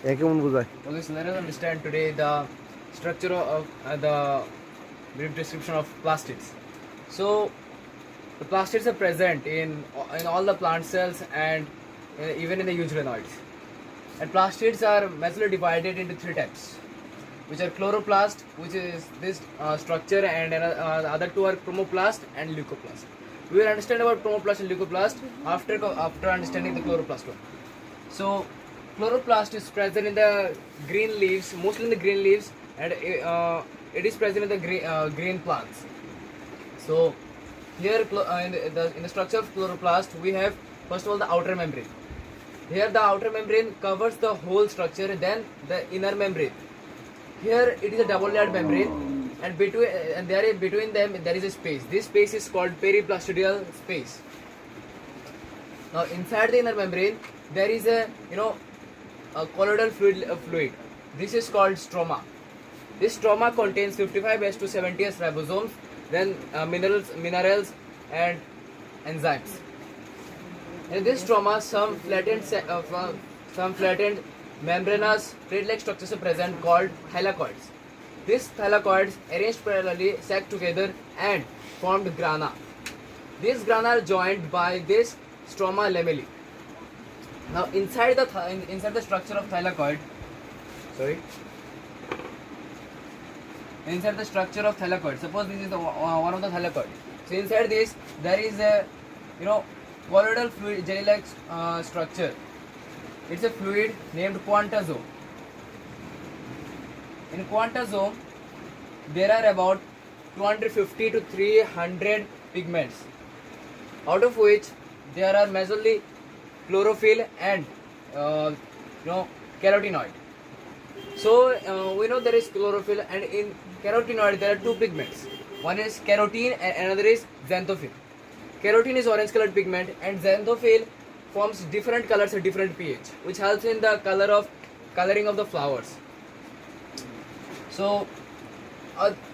কেমন বোঝায়? Okay, so let us understand today the structure of the brief description of plastids. So the plastids are present in all the plant cells and even in the eukaryotes. And plastids are majorly divided into three types, which are chloroplast, which is this structure, and the other two are chromoplast and leucoplast. We will understand about chromoplast and leucoplast after understanding the chloroplast one. So chloroplast is present in the green leaves, mostly in the green leaves, and it is present in the green plants. So here in the structure of chloroplast, we have first of all the outer membrane. Here the outer membrane covers the whole structure, then the inner membrane. Here it is a double layered membrane, and between them there is a space. This space is called periplastidial space. Now inside the inner membrane there is a colloidal fluid. This is called stroma. This stroma contains 55S to 70S ribosomes, then minerals and enzymes. In this stroma, some flattened membranous plate-like structures are present called thylakoids. These thylakoids arranged parallelly sack together and formed grana. These grana are joined by this stroma lamellae. Now inside the structure of thylakoid, inside the structure of thylakoid, suppose this is one of the thylakoid. So inside this there is a colloidal fluid jelly-like structure. It's a fluid named quantazome. In quantazome there are about 250 to 300 pigments, out of which there are majorly chlorophyll and carotenoid. So we know there is chlorophyll, and in carotenoid there are two pigments. One is carotene and another is xanthophyll. Carotene is orange colored pigment, and xanthophyll forms different colors at different pH, which helps in the coloring of the flowers. So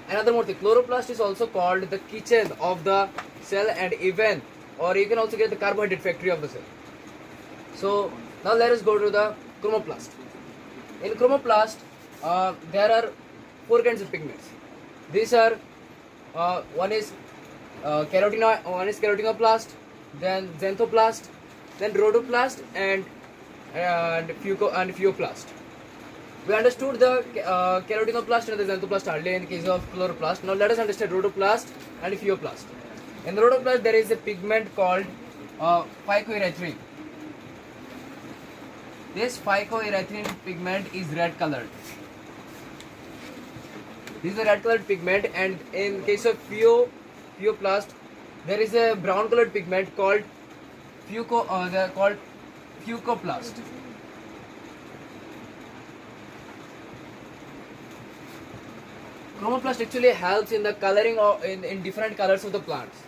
another more thing, chloroplast is also called the kitchen of the cell, and even, or you can also get the carbohydrate factory of the cell. So now let us go to the chromoplast. In chromoplast there are four kinds of pigments. These are one is keratinoplast, then xanthoplast, then rhodoplast, and pheoplast. We understood the keratinoplast and the xanthoplast earlier in the case of chloroplast. Now let us understand rhodoplast and pheoplast. In the rhodoplast there is a pigment called phycoerythrin. This phycoerythrin pigment is red colored. This is a red colored pigment, and in case of pheoplast there is a brown colored pigment called pheocoplast. Chromoplast actually helps in the coloring in different colors of the plants.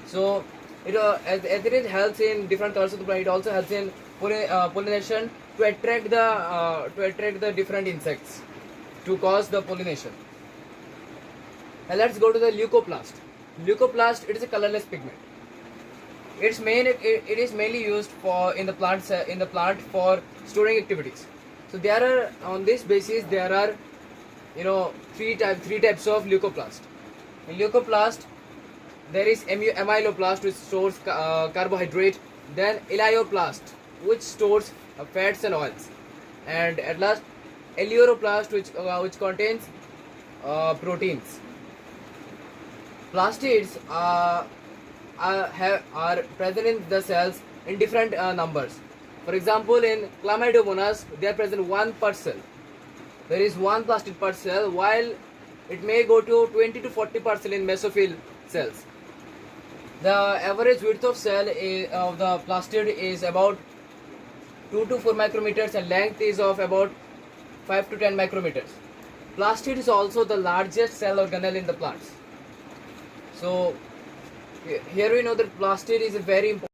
So as it helps in different colors of the plant, it also helps in pollination to attract the different insects to cause the pollination. Now let's go to the leucoplast. Leucoplast, it is a colorless pigment. It is mainly used in the plant for storing activities. So there are, on this basis, there are three types of leucoplast. In leucoplast there is amyloplast, which stores carbohydrate, then elaioplast, which stores fats and oils, and at last eleuroplast, which contains proteins. Plastids are present in the cells in different numbers. For example, in Chlamydomonas they are present one per cell. There is one plastid per cell, while it may go to 20 to 40 per cell in mesophyll cells. The average width of cell of the plastid is about 2 to 4 micrometers, and length is of about 5 to 10 micrometers. Plastid is also the largest cell organelle in the plants. So here we know that plastid is a very important.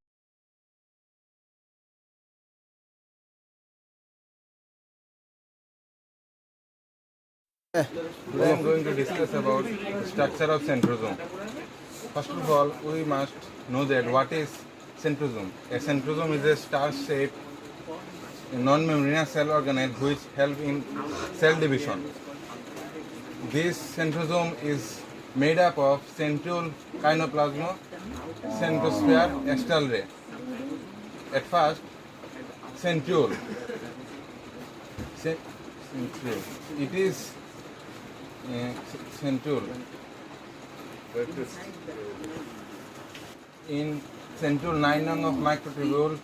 Today I am going to discuss about the structure of centrosome. First of all, we must know that what is centrosome. A centrosome is a star-shaped non-membranous cell organelle which help in cell division. This centrosome is made up of centriole, kinoplasma, centrosphere, astral ray. At first, centriole. Centriole. It is centriole. In centriole, 9 rung of microtubule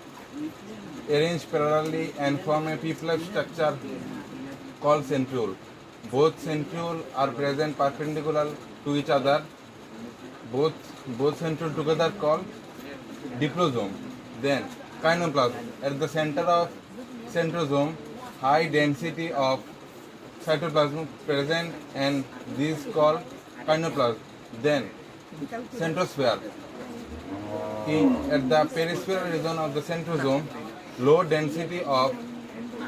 arranged parallelly and form a P-plug structure called centriole. Both centriole are present perpendicular to each other. Both centriole together called diplosome. Then kinoplasm. At the center of centrosome, high density of cytoplasm present and this called kinoplasm. Then centrosphere. At the peripheral region of the centrosome, low density of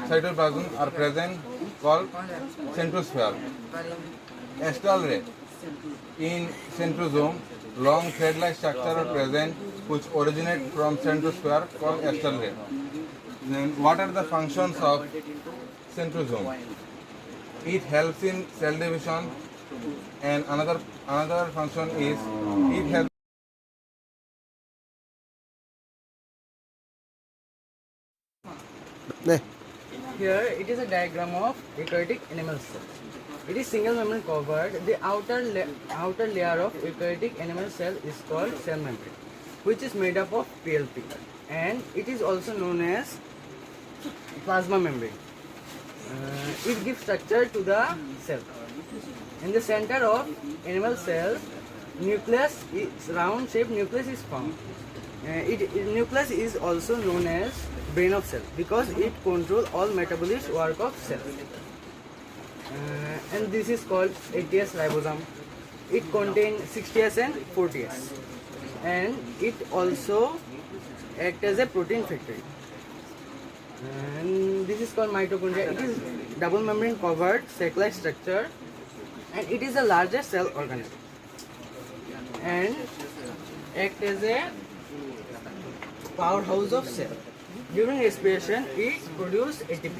cytoplasm are present called centrosphere. Astral ray. In centrosome, long thread-like structure are present which originate from centrosphere called astral ray. Then what are the functions of centrosome? It helps in cell division, and another function is it helps Here it is a diagram of eukaryotic animal cell. It is single membrane covered. The outer layer of eukaryotic animal cell is called cell membrane, which is made up of PLP, and it is also known as plasma membrane. It gives structure to the cell. In the center of animal cell, nucleus is round-shaped nucleus is found. Nucleus is also known as brain of cell because it controls all metabolic work of cell. And this is called 80S ribosome. It contains 60S and 40S, and it also acts as a protein factory. And this is called mitochondria. It is double membrane covered sac-like structure, and it is the largest cell organelle and acts as a powerhouse of cell. During respiration, it produces ATP,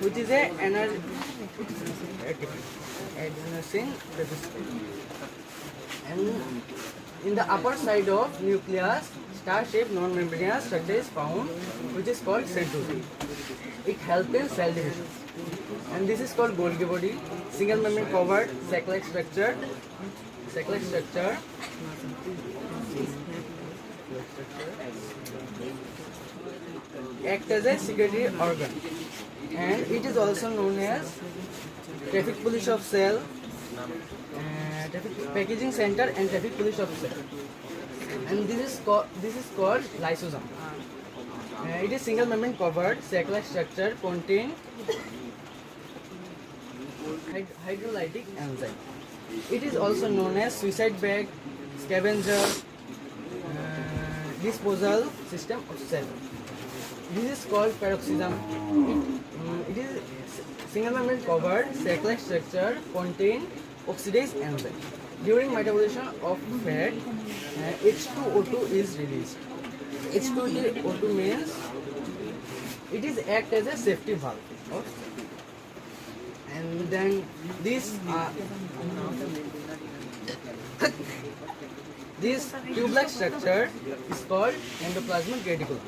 which is a adenosine deficient. And in the upper side of nucleus, star-shaped non-membranous structure is found, which is called centrosome. It helps in cell division. And this is called Golgi body, single membrane covered sac-like structure. Act as a secretory organ, and it is also known as traffic police of cell, traffic packaging center, and traffic police of cell. And this is called lysosome. It is single membrane covered sac-like structure contain hydrolytic enzyme. It is also known as suicide bag, scavenger, disposal system of cell. This is called peroxisome. It is single membrane covered sac-like structure contain oxidase enzyme. During metabolism of fat, H2O2 is released. H2O2 means it is act as a safety valve. And then this tube-like structure is called endoplasmic reticulum.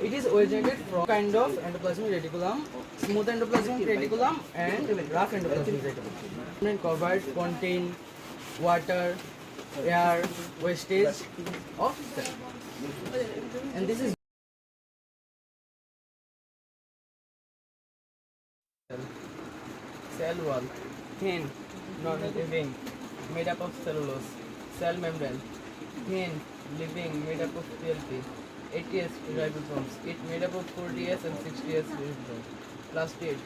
It is originated from kind of endoplasmic reticulum, smooth endoplasmic reticulum and rough endoplasmic reticulum. Membrane covered contain water, air, wastage of cell. And this is cell wall, thin, non-living, made up of cellulose. Cell membrane, thin, living, made up of PLP. 80S ribosomes. It made up of 40S and 60S ribosomes. Plastid,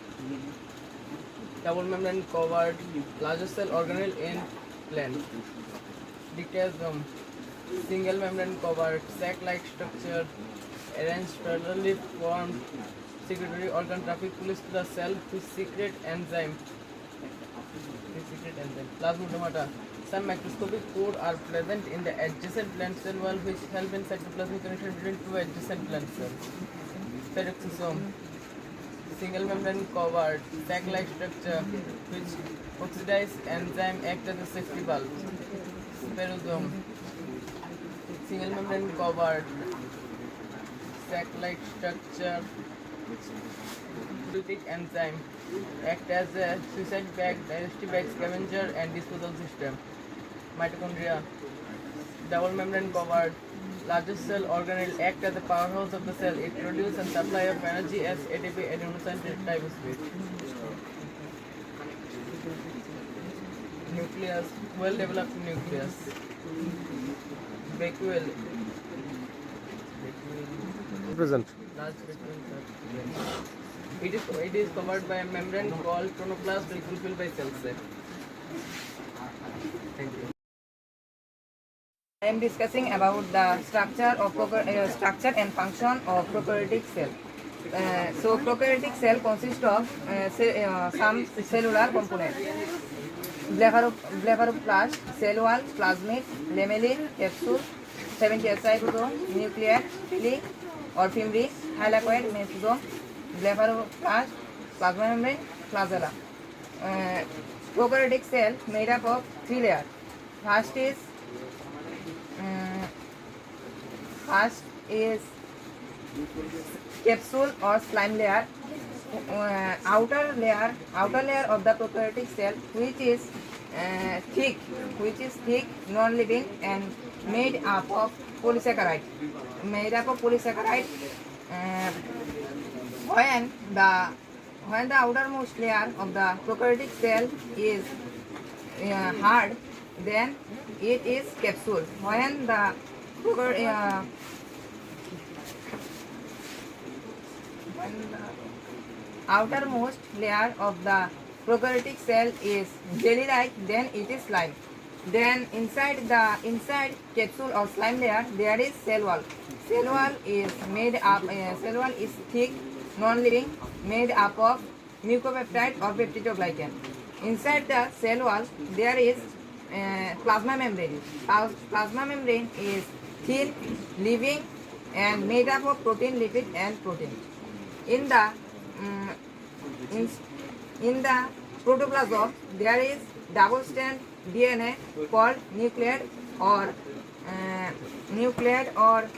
double membrane covered larger cell organelle in plant. Dictysome, single membrane covered sac-like structure arranged parallelly formed secretory organ traffic police to the cell to secrete enzyme. Plasmatomata. Some macroscopic pores are present in the adjacent plant cell wall which help in cytoplasmic connection between two adjacent plant cells. peroxisome, single membrane covered sac-like structure which oxidize enzyme act as a safety valve. Sperosome, single membrane covered sac-like structure lytic enzyme act as a suicide bag, digestive bag scavenger and disposal system. Mitochondria, double membrane covered largest cell organelle act as the powerhouse of the cell. It produces and supply of energy as ATP adenosine triphosphate. Nucleus, well developed nucleus. Vacuole, Present. large vacuole. It is covered by a membrane called chronoplast fulfilled by cell set. Thank you. I am discussing about the structure and function of prokaryotic cell. So prokaryotic cell consists of some cellular components: blepharoplast, cell wall, plasmid, lamellae, capsule, 70S ribosome, nucleus, pili or fimbriae, thylakoid, mesosome, blepharoplast, plasma membrane, flagella. Prokaryotic cell made up of three layers. First is capsule or slime layer, outer layer of the prokaryotic cell, which is thick, non-living and made up of polysaccharide. When the outermost layer of the prokaryotic cell is hard, then it is capsule. When the outermost layer of the prokaryotic cell is jelly-like, then it is slime. Then inside capsule or slime layer there is cell wall. Cell wall is thick, non-living, made up of mucopeptide or peptidoglycan. Inside the cell wall there is plasma membrane. Plasma membrane is thin, living and made up of protein, lipid and protein. In the protoplasm there is double strand DNA called nucleate or nucleate or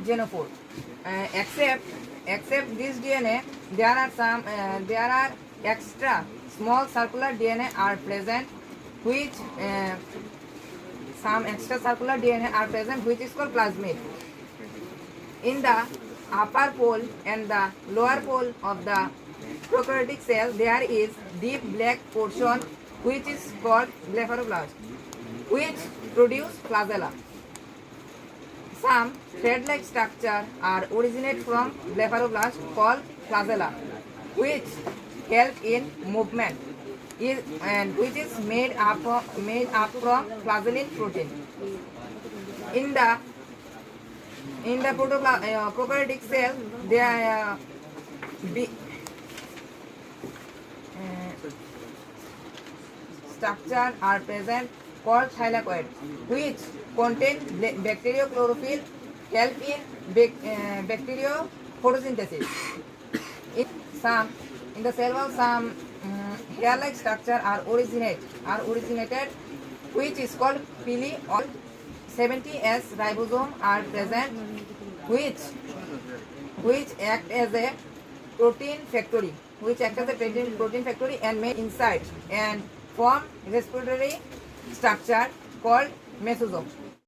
genophore. Except this DNA, there are extra small circular DNA are present, which is called plasmid. In the upper pole and the lower pole of the prokaryotic cell, there is deep black portion which is called blepharoblast, which produce flagella. Some thread-like structure are originate from blepharoblast called flagella, which help in movement, and which is made up from flagellin protein. In the prokaryotic cell, there structure are present called thylakoid, which contain bacteriochlorophyll, help in bacteriophotosynthesis. In the cell wall, some hair-like structure are originated, which is called pili or 70S ribosome are present, which act as a protein factory, and make inside and form respiratory structure called mesosome.